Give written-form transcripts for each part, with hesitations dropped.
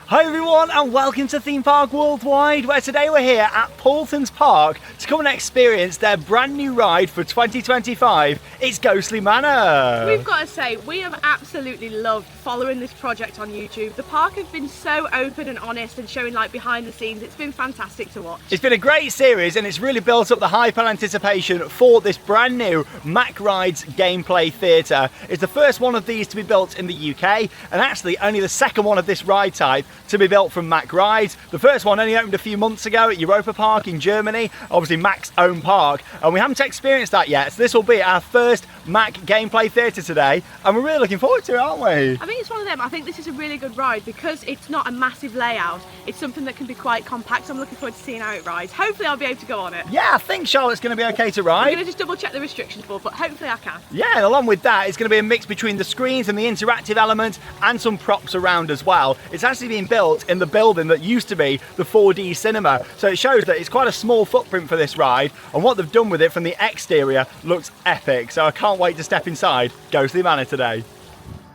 Hi everyone and welcome to Theme Park Worldwide, where today we're here at Paultons Park to come and experience their brand new ride for 2025. It's Ghostly Manor. We've got to say, we have absolutely loved following this project on YouTube. The park has been so open and honest and showing like behind the scenes. It's been fantastic to watch. It's been a great series and it's really built up the hype and anticipation for this brand new Mack Rides Gameplay Theatre. It's the first one of these to be built in the UK and actually only the second one of this ride type to be built from Mack Rides. The first one only opened a few months ago at Europa Park in Germany, obviously Mack's own park, and we haven't experienced that yet, so this will be our first Mack Gameplay Theatre today, and we're really looking forward to it, aren't we? I think it's one of them. I think this is a really good ride because it's not a massive layout. It's something that can be quite compact, so I'm looking forward to seeing how it rides. Hopefully I'll be able to go on it. Yeah, I think Charlotte's going to be okay to ride. I'm going to just double check the restrictions, but hopefully I can. Yeah, and along with that, it's going to be a mix between the screens and the interactive element and some props around as well. It's actually been built in the building that used to be the 4D cinema, so it shows that it's quite a small footprint for this ride, and what they've done with it from the exterior looks epic, so I can't wait to step inside Ghostly Manor today.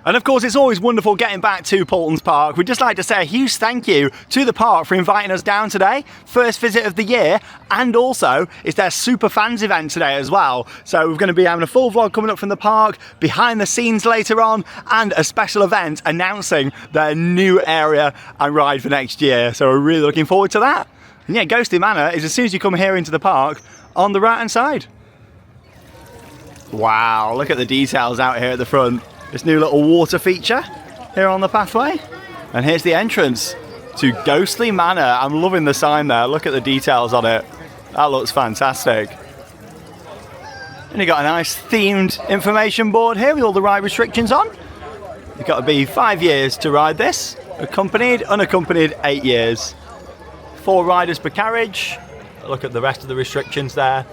And of course, it's always wonderful getting back to Paultons Park. We'd just like to say a huge thank you to the park for inviting us down today. First visit of the year, and also it's their Super Fans event today as well. So we're going to be having a full vlog coming up from the park, behind the scenes later on, and a special event announcing their new area and ride for next year. So we're really looking forward to that. And yeah, Ghostly Manor is as soon as you come here into the park, on the right hand side. Wow, look at the details out here at the front. This new little water feature here on the pathway. And here's the entrance to Ghostly Manor. I'm loving the sign there. Look at the details on it. That looks fantastic. And you've got a nice themed information board here with all the ride restrictions on. You've got to be 5 years to ride this. Accompanied, unaccompanied, 8 years. 4 riders per carriage. Look at the rest of the restrictions there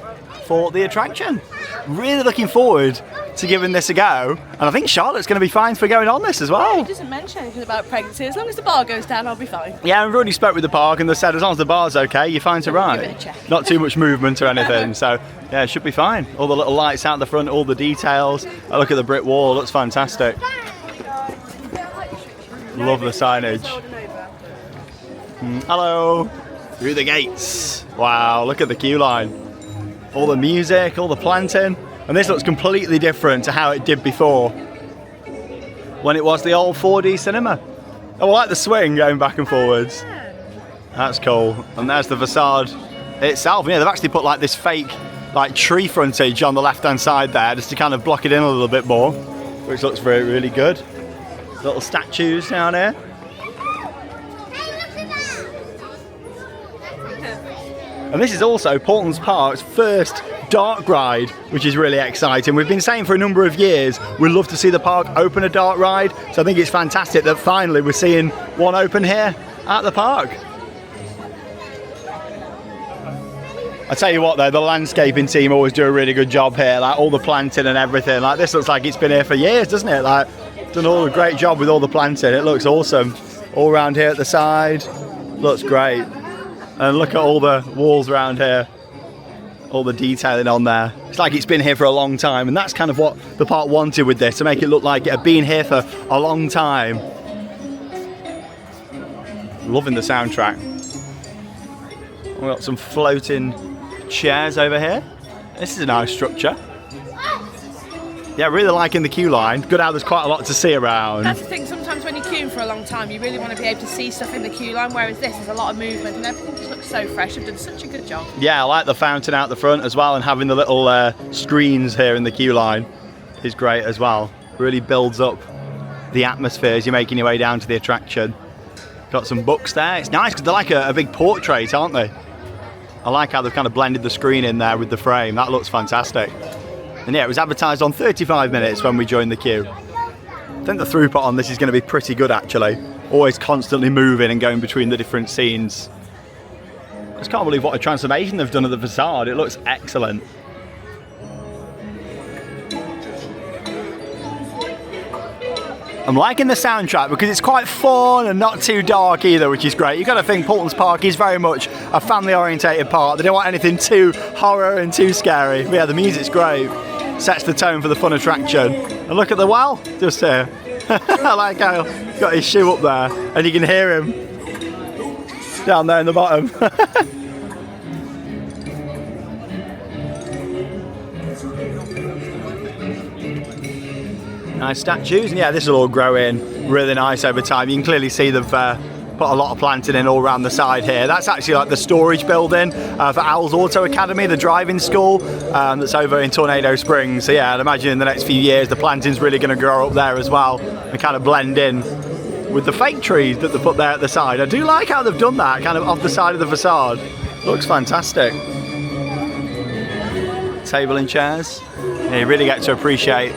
for the attraction. Really looking forward to giving this a go, and I think Charlotte's going to be fine for going on this as well. Yeah, it doesn't mention anything about pregnancy. As long as the bar goes down, I'll be fine. Yeah, we've already spoke with the park and they said as long as the bar's okay, you're fine to ride. Give it a check. Not too much movement or anything, so yeah, it should be fine. All the little lights out the front, all the details. Look at the brick wall, looks fantastic. Love the signage. Hello. Through the gates. Wow, look at the queue line. All the music, all the planting. And this looks completely different to how it did before, when it was the old 4D cinema. Oh, I like the swing going back and forwards. That's cool. And there's the facade itself. Yeah, they've actually put like this fake like tree frontage on the left-hand side there, just to kind of block it in a little bit more, which looks really good. Little statues down here. And this is also Paultons Park's first dark ride, which is really exciting. We've been saying for a number of years we'd love to see the park open a dark ride, so I think it's fantastic that finally we're seeing one open here at the park. I tell you what though, the landscaping team always do a really good job here, like all the planting and everything. Like this looks like it's been here for years, doesn't it? Like done all a great job with all the planting. It looks awesome. All around here at the side, looks great. And look at all the walls around here, all the detailing on there. It's like it's been here for a long time, and that's kind of what the park wanted with this, to make it look like it had been here for a long time. Loving the soundtrack. We've got some floating chairs over here. This is a nice structure. Yeah, really liking the queue line. Good how there's quite a lot to see around. That's the thing, sometimes when you're queuing for a long time, you really want to be able to see stuff in the queue line, whereas this is a lot of movement and everything just looks so fresh. They've done such a good job. Yeah, I like the fountain out the front as well, and having the little screens here in the queue line is great as well. Really builds up the atmosphere as you're making your way down to the attraction. Got some books there. It's nice because they're like a big portrait, aren't they? I like how they've kind of blended the screen in there with the frame. That looks fantastic. And yeah, it was advertised on 35 minutes when we joined the queue. I think the throughput on this is going to be pretty good actually. Always constantly moving and going between the different scenes. I just can't believe what a transformation they've done of the facade. It looks excellent. I'm liking the soundtrack because it's quite fun and not too dark either, which is great. You've got to think Paultons Park is very much a family-orientated park. They don't want anything too horror and too scary. But yeah, the music's great. Sets the tone for the fun attraction. And look at the well, just here. I like how he's got his shoe up there and you can hear him down there in the bottom. Nice statues, and yeah, this will all grow in really nice over time. You can clearly see they've put a lot of planting in all around the side here. That's actually like the storage building for Owl's Auto Academy, the driving school that's over in Tornado Springs. So yeah, I'd imagine in the next few years the planting's really going to grow up there as well and kind of blend in with the fake trees that they put there at the side. I do like how they've done that, kind of off the side of the facade. Looks fantastic. Table and chairs. Yeah, you really get to appreciate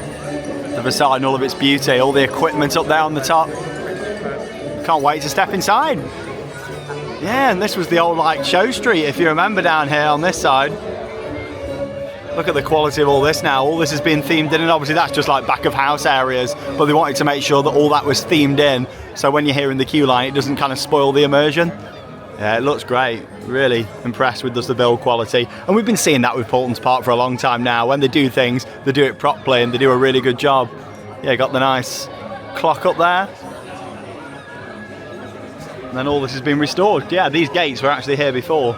the facade and all of its beauty, all the equipment up there on the top. Can't wait to step inside. Yeah, and this was the old like show street, if you remember, down here on this side. Look at the quality of all this now. All this has been themed in, and obviously that's just like back of house areas, but they wanted to make sure that all that was themed in, so when you're hearing the queue line, it doesn't kind of spoil the immersion. Yeah, it looks great. Really impressed with just the build quality. And we've been seeing that with Paultons Park for a long time now. When they do things, they do it properly and they do a really good job. Yeah, got the nice clock up there. And then all this has been restored. Yeah, these gates were actually here before.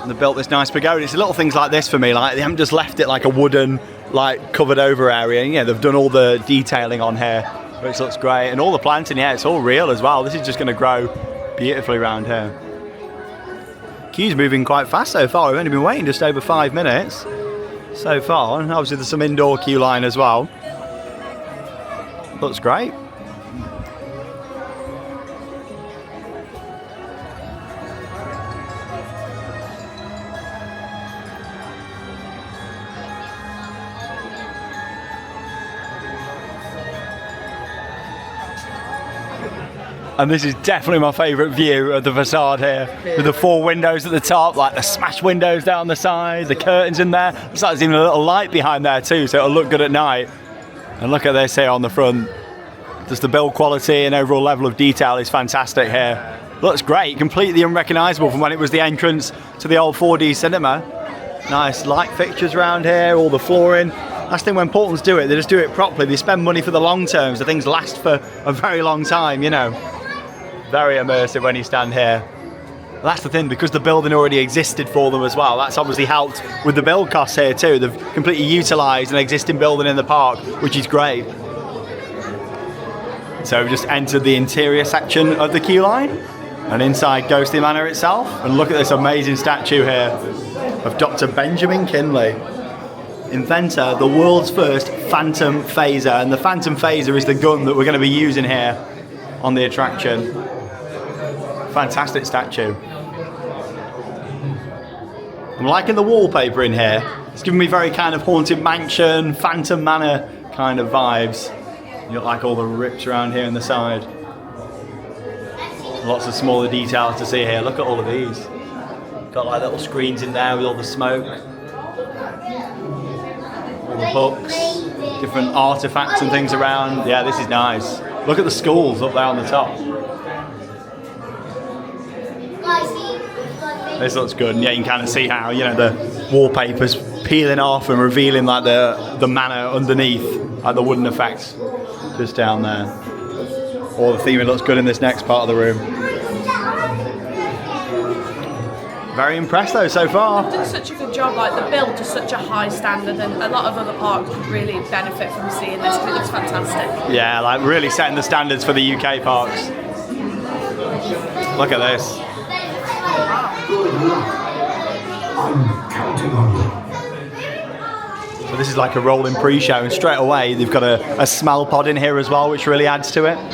And they built this nice pagoda. It's little things like this for me, like they haven't just left it like a wooden, like covered over area. And yeah, they've done all the detailing on here, which looks great. And all the planting, yeah, it's all real as well. This is just gonna grow beautifully around here. Queue's moving quite fast so far. We've only been waiting just over 5 minutes so far, and obviously there's some indoor queue line as well. Looks great. And this is definitely my favourite view of the facade here, with the 4 windows at the top, like the smashed windows down the side, the curtains in there. Looks like there's even a little light behind there too, so it'll look good at night. And look at this here on the front. Just the build quality and overall level of detail is fantastic here. Looks great, completely unrecognisable from when it was the entrance to the old 4D cinema. Nice light fixtures around here, all the flooring. That's the thing, when Paultons do it, they just do it properly. They spend money for the long term, so things last for a very long time, you know. Very immersive when you stand here. And that's the thing, because the building already existed for them as well. That's obviously helped with the build costs here too. They've completely utilised an existing building in the park, which is great. So we've just entered the interior section of the queue line and inside Ghostly Manor itself. And look at this amazing statue here of Dr. Benjamin Kinley, inventor of the world's first Phantom Phaser. And the Phantom Phaser is the gun that we're going to be using here on the attraction. Fantastic statue. I'm liking the wallpaper in here. It's giving me very kind of Haunted Mansion, Phantom Manor kind of vibes. You got like all the rips around here on the side. Lots of smaller details to see here. Look at all of these. Got like little screens in there with all the smoke. All the books, different artifacts and things around. Yeah, this is nice. Look at the skulls up there on the top. This looks good, and yeah, you can kind of see how, you know, the wallpaper's peeling off and revealing like the manor underneath, like the wooden effects just down there. All the theming looks good in this next part of the room. Very impressed though so far. They've done such a good job, like the build to such a high standard, and a lot of other parks would really benefit from seeing this because it looks fantastic. Yeah, like really setting the standards for the UK parks. Look at this. I'm counting on you. So this is like a rolling pre-show, and straight away they've got a smell pod in here as well, which really adds to it. I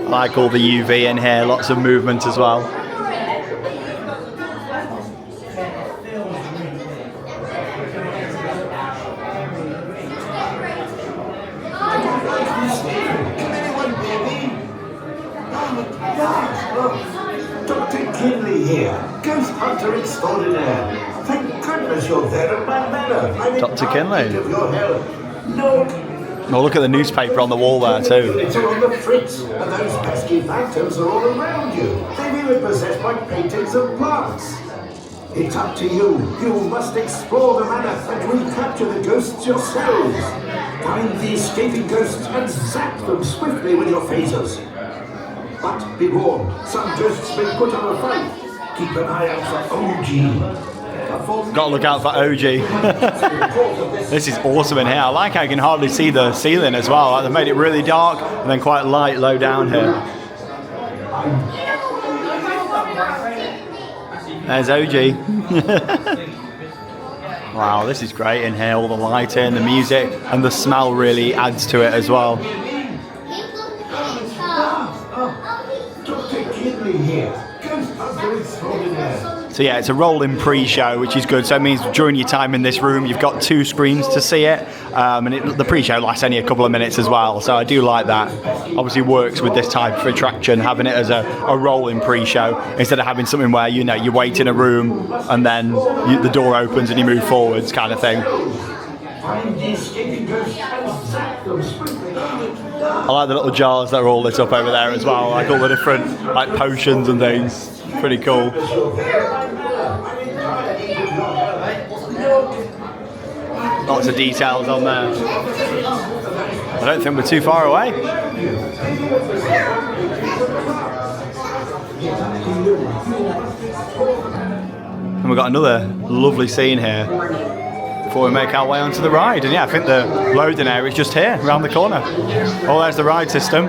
like all the UV in here, lots of movement as well. Dr. Kinley here, ghost hunter extraordinaire. Thank goodness you're there at my manor. Dr. Kinley. Of your help. No. Oh, look at the newspaper on the wall there too. It's on the fritz, and those pesky phantoms are all around you. They've even possessed my paintings of plants. It's up to you. You must explore the manor and recapture the ghosts yourselves. Find the escaping ghosts and zap them swiftly with your phasers. But be warned, some ghosts may put on a fight. Keep an eye out for OG. Got to look out for OG. This is awesome in here. I like how you can hardly see the ceiling as well. Like, they've made it really dark and then quite light low down here. There's OG. Wow, this is great in here. All the lighting, the music, and the smell really adds to it as well. Dr. Kinley here. Ghostbuster extraordinaire. So yeah, it's a rolling pre-show, which is good. So it means during your time in this room, you've got 2 screens to see it. The pre-show lasts only a couple of minutes as well. So I do like that. Obviously works with this type of attraction, having it as a rolling pre-show instead of having something where, you know, you wait in a room and then the door opens and you move forwards kind of thing. I like the little jars that are all lit up over there as well, like all the different like potions and things. Pretty cool. Lots of details on there. I don't think we're too far away. And we've got another lovely scene here before we make our way onto the ride. And yeah, I think the loading area is just here, around the corner. Oh, there's the ride system.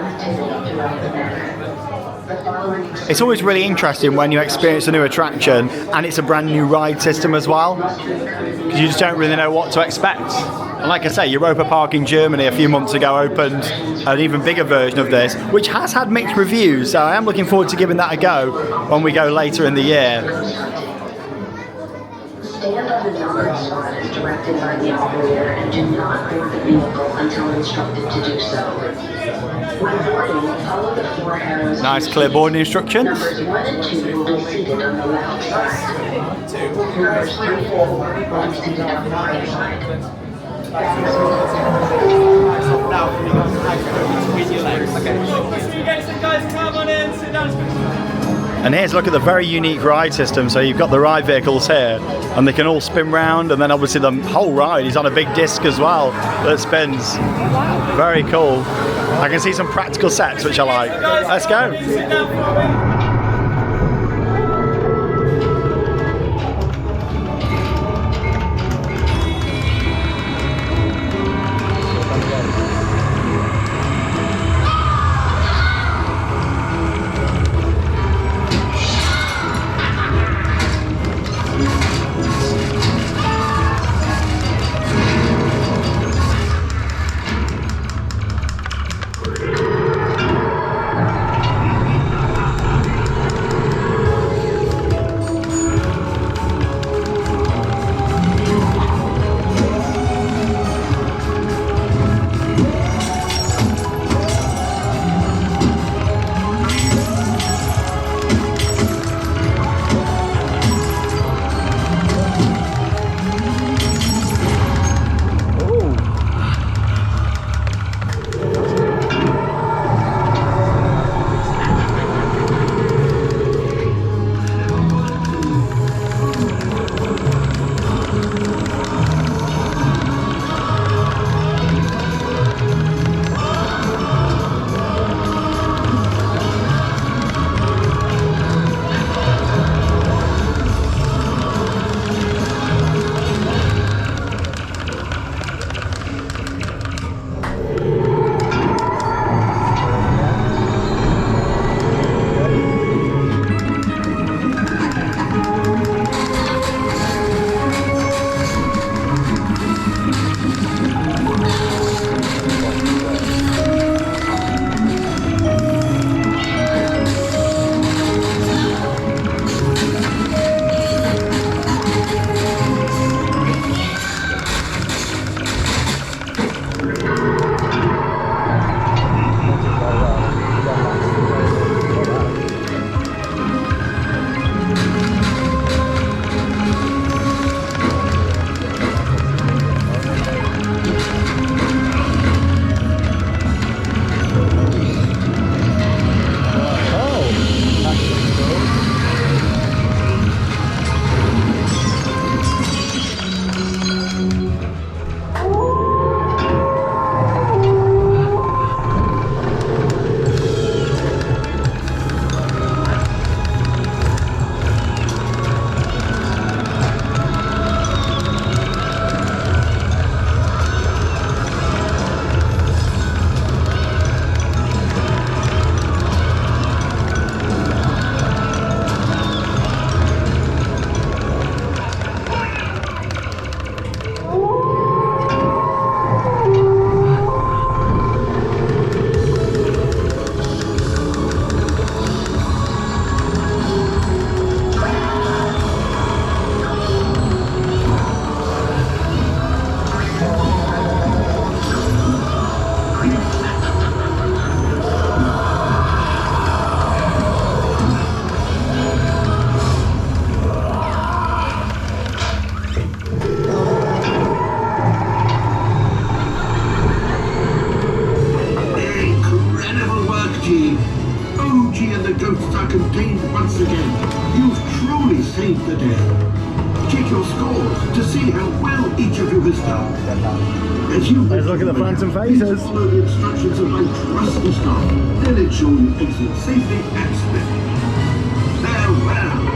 It's always really interesting when you experience a new attraction and it's a brand new ride system as well, because you just don't really know what to expect. And like I say, Europa Park in Germany a few months ago opened an even bigger version of this, which has had mixed reviews, so I am looking forward to giving that a go when we go later in the year. Stand on the numbered slot directed by the operator and do not board the vehicle until instructed to do so. When boarding, follow the 4 arrows. Nice clear boarding instructions. Numbers 1 and 2 will be seated on the left side. Numbers 3 and 4 will be seated on the right side. And here's a look at the very unique ride system. So you've got the ride vehicles here and they can all spin round, and then obviously the whole ride is on a big disc as well that spins. Very cool. I can see some practical sets which I like. Let's go. gained once again. You've truly saved the day. Check your scores to see how well each of you has done. As you Let's look at the Phantom Faces. Follow the instructions of my trusty staff. They'll ensure you exit safely and swiftly. Farewell.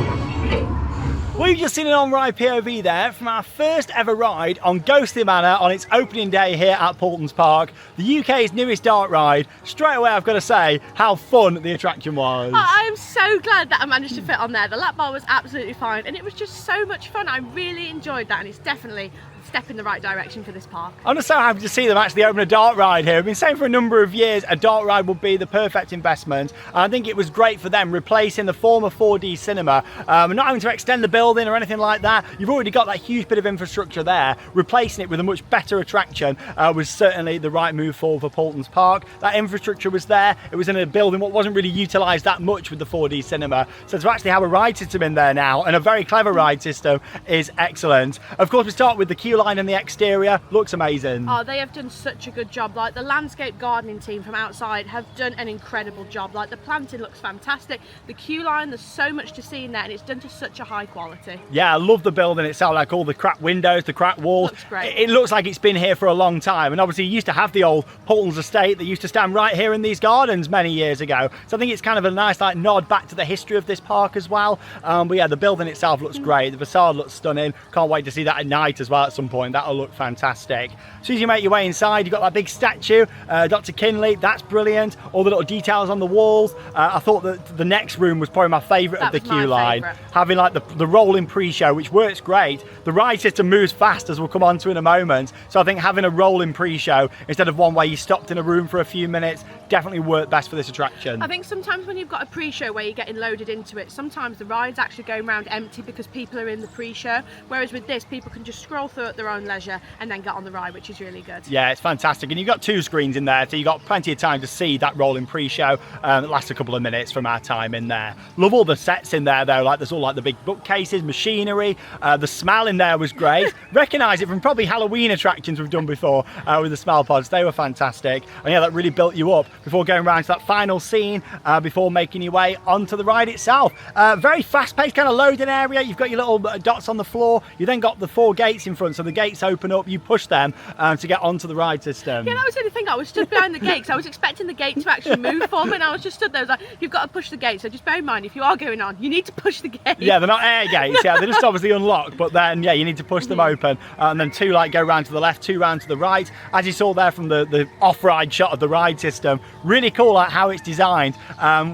We've just seen an on-ride POV there from our first ever ride on Ghostly Manor on its opening day here at Paultons Park, the UK's newest dark ride. Straight away, I've got to say how fun the attraction was. I am so glad that I managed to fit on there. The lap bar was absolutely fine and it was just so much fun. I really enjoyed that and it's definitely a step in the right direction for this park. I'm just so happy to see them actually open a dark ride here. I've been saying for a number of years a dark ride would be the perfect investment. And I think it was great for them replacing the former 4D cinema, not having to extend the building or anything like that. You've already got that huge bit of infrastructure there. Replacing it with a much better attraction was certainly the right move forward for Paultons Park. That infrastructure was there. It was in a building what wasn't really utilised that much with the 4D cinema. So to actually have a ride system in there now, and a very clever ride system, is excellent. Of course, we start with the queue line and the exterior. Looks amazing. Oh, they have done such a good job. Like the landscape gardening team from outside have done an incredible job. Like the planting looks fantastic. The queue line, there's so much to see in there and it's done to such a high quality. Yeah, I love the building itself, like all the cracked windows, the cracked walls. Looks great. It looks like it's been here for a long time. And obviously you used to have the old Paultons estate that used to stand right here in these gardens many years ago. So I think it's kind of a nice like nod back to the history of this park as well. But yeah, the building itself looks great. The facade looks stunning. Can't wait to see that at night as well at some point. That'll look fantastic. As soon as you make your way inside, you've got that big statue, Dr. Kinley. That's brilliant. All the little details on the walls. I thought that the next room was probably my favourite of the queue line. Having like the rolling pre-show, which works great. The ride system moves fast, as we'll come on to in a moment. So I think having a rolling pre-show instead of one where you stopped in a room for a few minutes definitely worked best for this attraction. I think sometimes when you've got a pre-show where you're getting loaded into it, sometimes the ride's actually going around empty because people are in the pre-show, whereas with this people can just scroll through at their own leisure and then get on the ride, which is really good. Yeah, it's fantastic, and you've got two screens in there, so you've got plenty of time to see that rolling pre-show. It lasts a couple of minutes from our time in there. Love all the sets in there though, like there's all like the big bookcases, machinery. The smell in there was great. Recognise it from probably Halloween attractions we've done before with the smell pods. They were fantastic, and yeah, that really built you up before going around to that final scene before making your way onto the ride itself. Very fast-paced kind of loading area. You've got your little dots on the floor. You then got the 4 gates in front, so the gates open up. You push them to get onto the ride system. Yeah, that was the only thing. I was stood behind the gate because I was expecting the gate to actually move for me, and I was just stood there. I was like, you've got to push the gate. So just bear in mind, if you are going on, you need to push the gate. Yeah, they're not air gates. Yeah, they're just obviously unlocked, but then yeah, you need to push them open, and then 2 like go round to the left, 2 round to the right. As you saw there from the off-ride shot of the ride system, really cool like how it's designed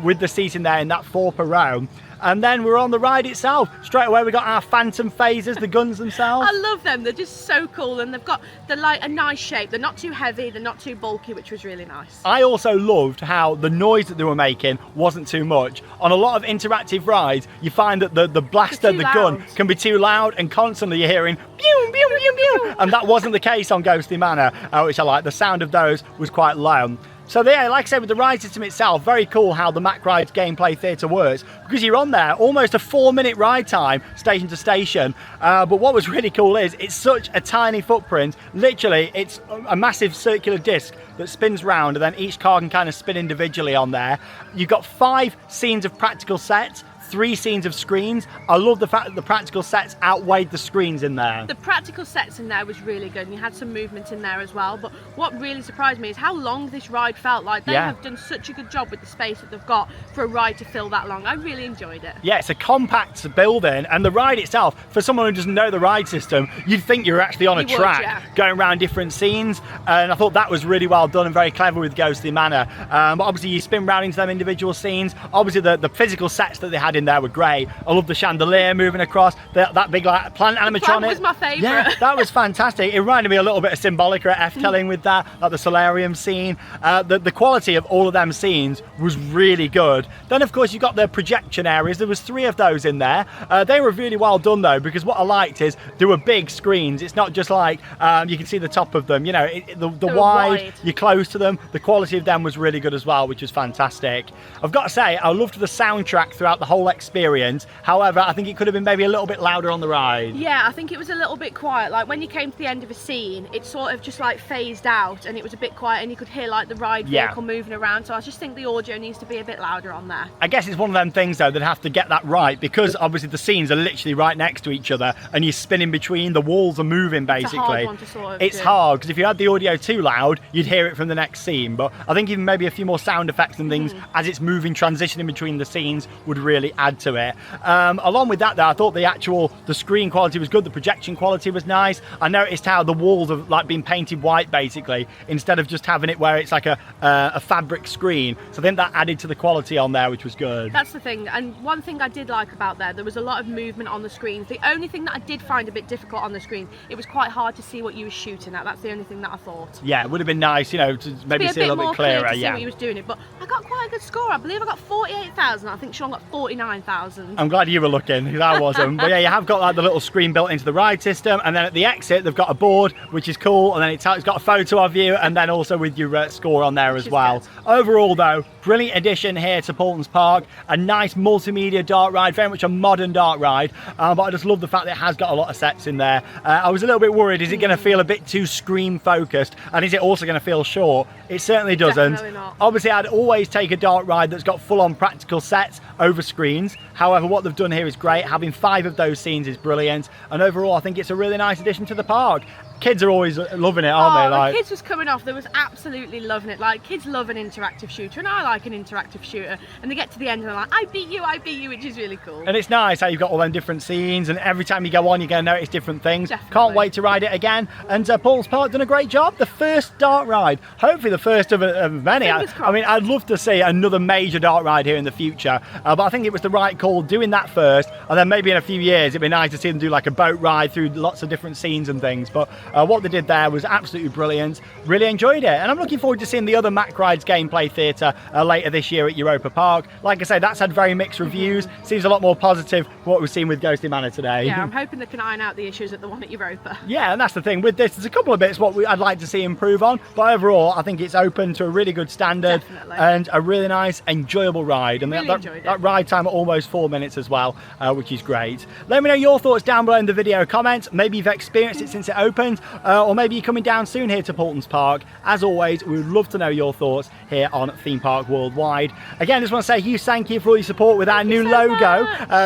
with the seating there in that 4 per row. And then we're on the ride itself. Straight away we got our phantom phasers, the guns themselves. I love them. They're just so cool, and they're like a nice shape. They're not too heavy, they're not too bulky, which was really nice. I also loved how the noise that they were making wasn't too much. On a lot of interactive rides, you find that the blaster, the gun, can be too loud, and constantly you're hearing pew, pew, pew, pew. And that wasn't the case on Ghostly Manor, which I like. The sound of those was quite low. So yeah, like I said, with the ride system itself, very cool how the Mack Rides Gameplay Theatre works, because you're on there almost a 4-minute ride time, station to station. But what was really cool is it's such a tiny footprint. Literally, it's a massive circular disc that spins round, and then each car can kind of spin individually on there. You've got 5 scenes of practical sets, 3 scenes of screens. I love the fact that the practical sets outweighed the screens in there. The practical sets in there was really good, and you had some movement in there as well. But what really surprised me is how long this ride felt. Like, they have done such a good job with the space that they've got for a ride to fill that long. I really enjoyed it. Yeah, it's a compact building, and the ride itself, for someone who doesn't know the ride system, you'd think you're actually on a track going around different scenes. And I thought that was really well done and very clever with Ghostly Manor. But obviously you spin round into them individual scenes. Obviously the physical sets that they had in there were great. I love the chandelier moving across, that big like plant animatronic. The plant was my favourite. Yeah, that was fantastic. It reminded me a little bit of Symbolica at F-Telling with that, like the solarium scene. The quality of all of them scenes was really good. Then of course you got the projection areas. There was 3 of those in there. They were really well done though, because what I liked is there were big screens. It's not just like you can see the top of them, you know, the wide, you're close to them. The quality of them was really good as well, which was fantastic. I've got to say, I loved the soundtrack throughout the whole full experience. However, I think it could have been maybe a little bit louder on the ride. Yeah, I think it was a little bit quiet. Like when you came to the end of a scene, it sort of just like phased out and it was a bit quiet and you could hear like the ride vehicle moving around. So I just think the audio needs to be a bit louder on there. I guess it's one of them things though that have to get that right, because obviously the scenes are literally right next to each other and you're spinning between, the walls are moving basically. It's a hard one to sort of It's do. hard, because if you had the audio too loud, you'd hear it from the next scene. But I think even maybe a few more sound effects and things as it's moving, transitioning between the scenes would really add to it. Along with that though, I thought the screen quality was good, the projection quality was nice. I noticed how the walls have like been painted white basically, instead of just having it where it's like a fabric screen. So I think that added to the quality on there, which was good. That's the thing, and one thing I did like about there was a lot of movement on the screens. The only thing that I did find a bit difficult on the screen, it was quite hard to see what you were shooting at. That's the only thing that I thought. Yeah, it would have been nice, you know, to maybe see a little bit clearer. To see what you was doing it, but I got quite a good score. I believe I got 48,000. I think Sean got 49,000. I'm glad you were looking, because I wasn't. But yeah, you have got like the little screen built into the ride system, and then at the exit they've got a board, which is cool, and then it's got a photo of you, and then also with your score on there as well. Good. Overall though, brilliant addition here to Paultons Park. A nice multimedia dark ride, very much a modern dark ride, but I just love the fact that it has got a lot of sets in there. I was a little bit worried, is it going to feel a bit too screen focused, and is it also going to feel short? It certainly doesn't. Definitely not. Obviously I'd always take a dark ride that's got full-on practical sets over screens. However, what they've done here is great. Having 5 of those scenes is brilliant, and overall I think it's a really nice addition to the park. Kids are always loving it, aren't they? Like, the kids was coming off, they was absolutely loving it. Like, kids love an interactive shooter, and I like an interactive shooter, and they get to the end and they're like, I beat you, which is really cool. and it's nice how you've got all them different scenes, and every time you go on you're going to notice different things. Definitely. Can't wait to ride it again. And Paultons Park done a great job. The first dark ride, hopefully the first of many. Fingers I mean, I'd love to see another major dark ride here in the future, but I think it was the right call doing that first, and then maybe in a few years it'd be nice to see them do like a boat ride through lots of different scenes and things. But what they did there was absolutely brilliant. Really enjoyed it, and I'm looking forward to seeing the other Mack Rides Gameplay Theatre later this year at Europa Park. Like I say, that's had very mixed reviews. Seems a lot more positive than what we've seen with Ghostly Manor today. Yeah, I'm hoping they can iron out the issues at the one at Europa. Yeah, and that's the thing with this. There's a couple of bits I'd like to see improve on, but overall I think it's open to a really good standard. Definitely. And a really nice, enjoyable ride. And Really enjoyed it. that ride time at almost 4 minutes as well, which is great. Let me know your thoughts down below in the video comments. Maybe you've experienced it since it opened, or maybe you're coming down soon here to Paultons Park. As always, we would love to know your thoughts here on Theme Park Worldwide. Again, just want to say a huge thank you for all your support with our new logo.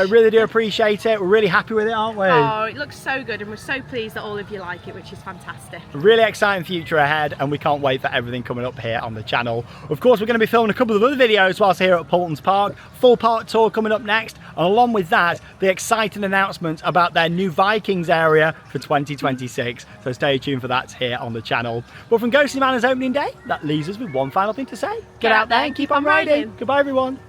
Really do appreciate it. We're really happy with it, aren't we? Oh, it looks so good, and we're so pleased that all of you like it, which is fantastic. Really exciting future ahead, and we can't wait for everything coming up here on the channel. Of course, we're going to be filming a couple of other videos whilst here at Paultons Park. Full park tour coming up next, and along with that, the exciting announcement about their new Vikings area for 2026. So stay tuned for that here on the channel. But from Ghostly Manor's opening day, that leaves us with one final thing to say. Get out there and keep on riding. Goodbye, everyone.